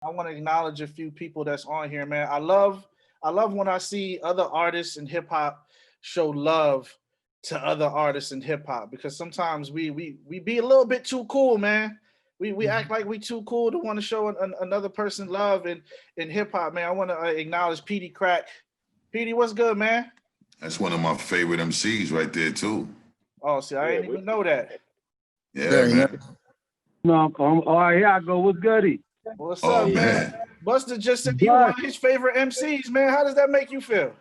I want to acknowledge a few people that's on here, man. I love when I see other artists in hip hop show love to other artists in hip hop because sometimes we be a little bit too cool, man. We act like we too cool to want to show another person love in hip hop, man. I want to acknowledge Peedi Crakk. Peedi, what's good, man? That's one of my favorite MCs right there too. Oh, see, I didn't even know that. Yeah, man. No, all right, here I go. What's goody? What's Oh, up, man? Busta just said you one of his favorite MCs, man. How does that make you feel?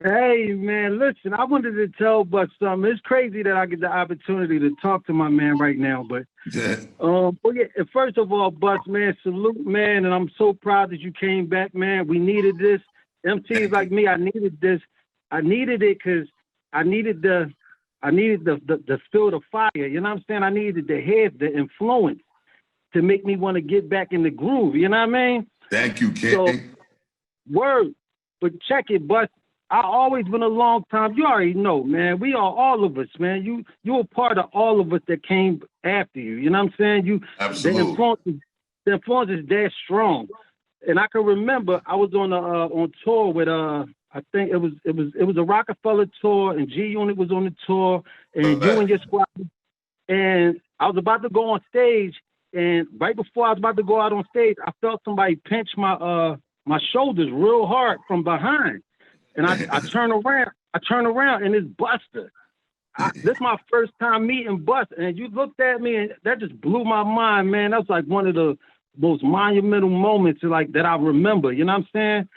Hey, man, listen, I wanted to tell Bus something. It's crazy that I get the opportunity to talk to my man right now, but Yeah. well, yeah, first of all, Bus, man, salute, man, and I'm so proud that you came back, man. We needed this. MCs like me, I needed this. I needed it because I needed the feel the fire. You know what I'm saying? I needed the head, the influence to make me want to get back in the groove. You know what I mean? Thank you, King. So, word. But check it, Bus. I always been a long time. You already know, man. We are all of us, man. You a part of all of us that came after you. You know what I'm saying? Absolutely. The influence is that strong. And I can remember I was on tour with I think it was a Rockefeller tour, and G Unit was on the tour, and you and your squad. And I was about to go on stage, and right before I was about to go out on stage, I felt somebody pinch my shoulders real hard from behind. And I turn around, and it's Busta. This is my first time meeting Busta, and you looked at me, and that just blew my mind, man. That was like one of the most monumental moments, like that I remember. You know what I'm saying?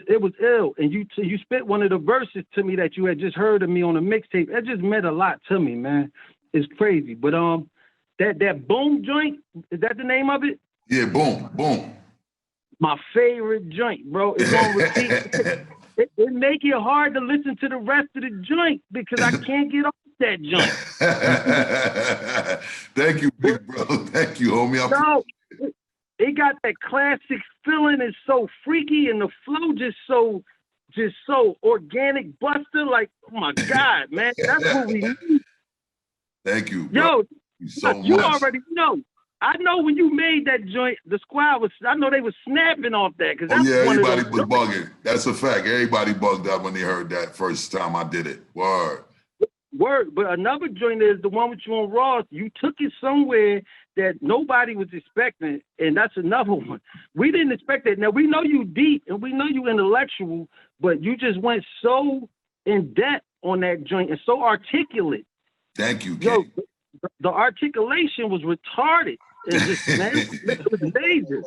It was ill, and you spit one of the verses to me that you had just heard of me on a mixtape. It just meant a lot to me, man. It's crazy, but that boom joint, is that the name of it? Yeah, boom, boom. My favorite joint, bro. It's on repeat. It make it hard to listen to the rest of the joint because I can't get off that joint. Thank you, big bro. Thank you, homie. No, it got that classic feeling. It's so freaky, and the flow just so organic, Busta. Like, oh my God, man, that's what we need. Thank you, bro. Yo, you so you much. already know. I know when you made that joint, the squad was. I know they was snapping off that because that's one everybody of was bugging. That's a fact. Everybody bugged out when they heard that first time I did it. Word. But another joint is the one with you on Ross. You took it somewhere that nobody was expecting, and that's another one. We didn't expect that. Now we know you deep and we know you intellectual, but you just went so in depth on that joint and so articulate. Thank you, King. Yo, the articulation was retarded. It was amazing.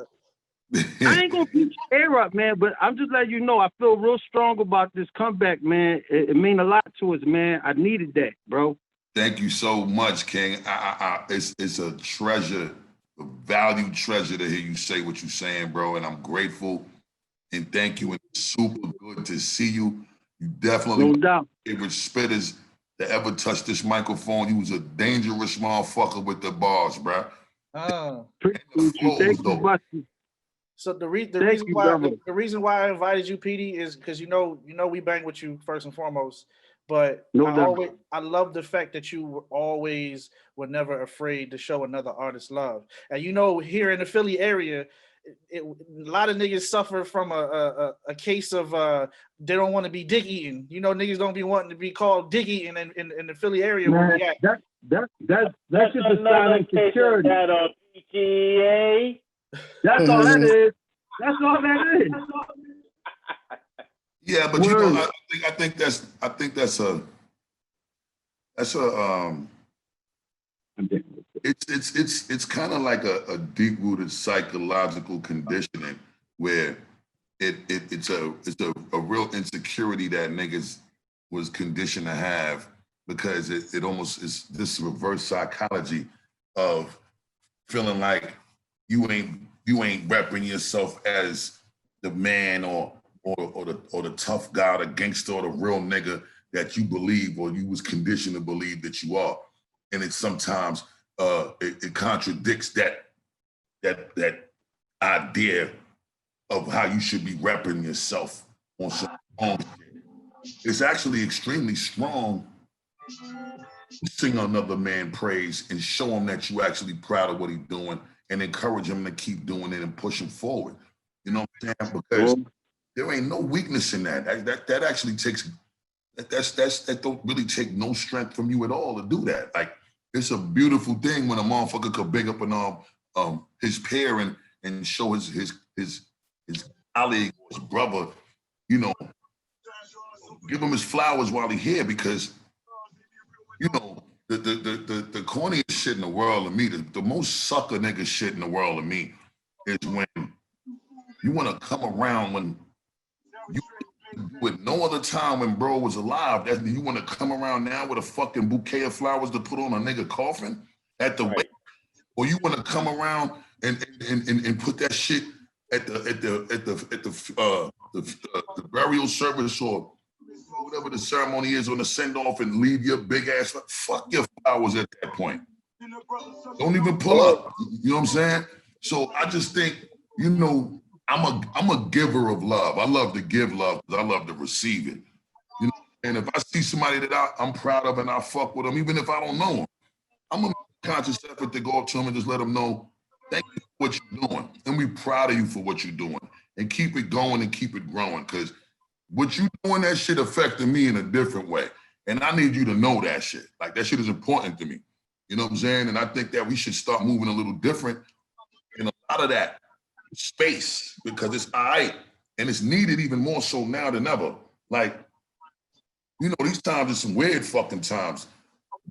I ain't gonna beat your air up, man, but I'm just letting you know I feel real strong about this comeback, man. It mean a lot to us, man. I needed that, bro. Thank you so much, King. It's a treasure, a valued treasure to hear you say what you're saying, bro. And I'm grateful and thank you. And it's super good to see you. You definitely no doubt favorite spitters that ever touched this microphone. You was a dangerous motherfucker with the bars, bro. Thank you, Busta. So the reason why I invited you, Peedi, is because you know we bang with you first and foremost. But I love the fact that you were never afraid to show another artist love. And here in the Philly area, a lot of niggas suffer from a case of they don't want to be dick eating. Niggas don't be wanting to be called dick eating in the Philly area. Man, where we at. That's just a silent security. PGA. That's all that is. That's all that is. Yeah, but I think that's it's kind of like a deep-rooted psychological conditioning where it's a real insecurity that niggas was conditioned to have because it almost is this reverse psychology of feeling like you ain't repping yourself as the man or the tough guy, or the gangster, or the real nigga that you believe or you was conditioned to believe that you are. And it sometimes it contradicts that idea of how you should be repping yourself on some shit. It's actually extremely strong to sing another man praise and show him that you actually proud of what he's doing and encourage them to keep doing it and push them forward. You know what I'm saying? Because there ain't no weakness in that. That actually takes, that don't really take no strength from you at all to do that. Like, it's a beautiful thing when a motherfucker could big up his peer and show his colleague or his brother, you know, give him his flowers while he's here, because, you know, the corniest shit in the world to me, the most sucker nigga shit in the world to me is when you want to come around when you with no other time when bro was alive, that you want to come around now with a fucking bouquet of flowers to put on a nigga coffin at the wake, or you want to come around and put that shit at the burial service or whatever the ceremony is on the send-off and leave your big ass, fuck your flowers at that point. Don't even pull up, you know what I'm saying? So I just think, you know, I'm a giver of love. I love to give love because I love to receive it. You know, and if I see somebody that I'm proud of and I fuck with them, even if I don't know them, I'm gonna make a conscious effort to go up to them and just let them know, thank you for what you're doing. And we proud of you for what you're doing. And keep it going and keep it growing, because what you doing, that shit affecting me in a different way. And I need you to know that shit. Like, that shit is important to me. You know what I'm saying? And I think that we should start moving a little different in a lot of that space, because it's all right. And it's needed even more so now than ever. Like, you know, these times are some weird fucking times.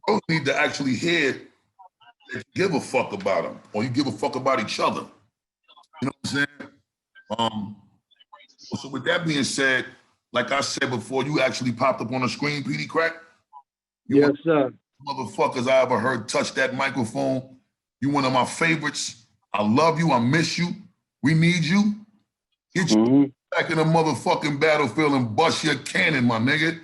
Bros need to actually hear that you give a fuck about them, or you give a fuck about each other. You know what I'm saying? So with that being said, like I said before, you actually popped up on the screen, Peedi Crakk. Yes, sir. Motherfuckers I ever heard touch that microphone. You one of my favorites. I love you. I miss you. We need you. Get you back in the motherfucking battlefield and bust your cannon, my nigga.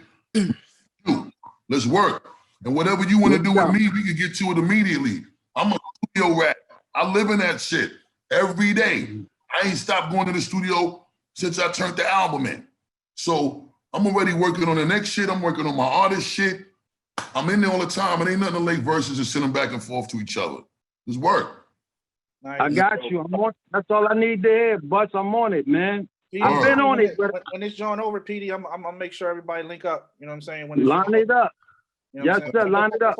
Let's work. And whatever you want to do with me, we can get to it immediately. I'm a studio rat. I live in that shit every day. I ain't stopped going to the studio since I turned the album in. So I'm already working on the next shit. I'm working on my artist shit. I'm in there all the time. It ain't nothing to late verses and send them back and forth to each other. Just work. I got you. I'm on. That's all I need to hear, Butts. I'm on it, man. I've been on it. When it's John over, Peedi, I'm gonna make sure everybody link up. You know what I'm saying? Line it up. You know yes, sir. Line it up.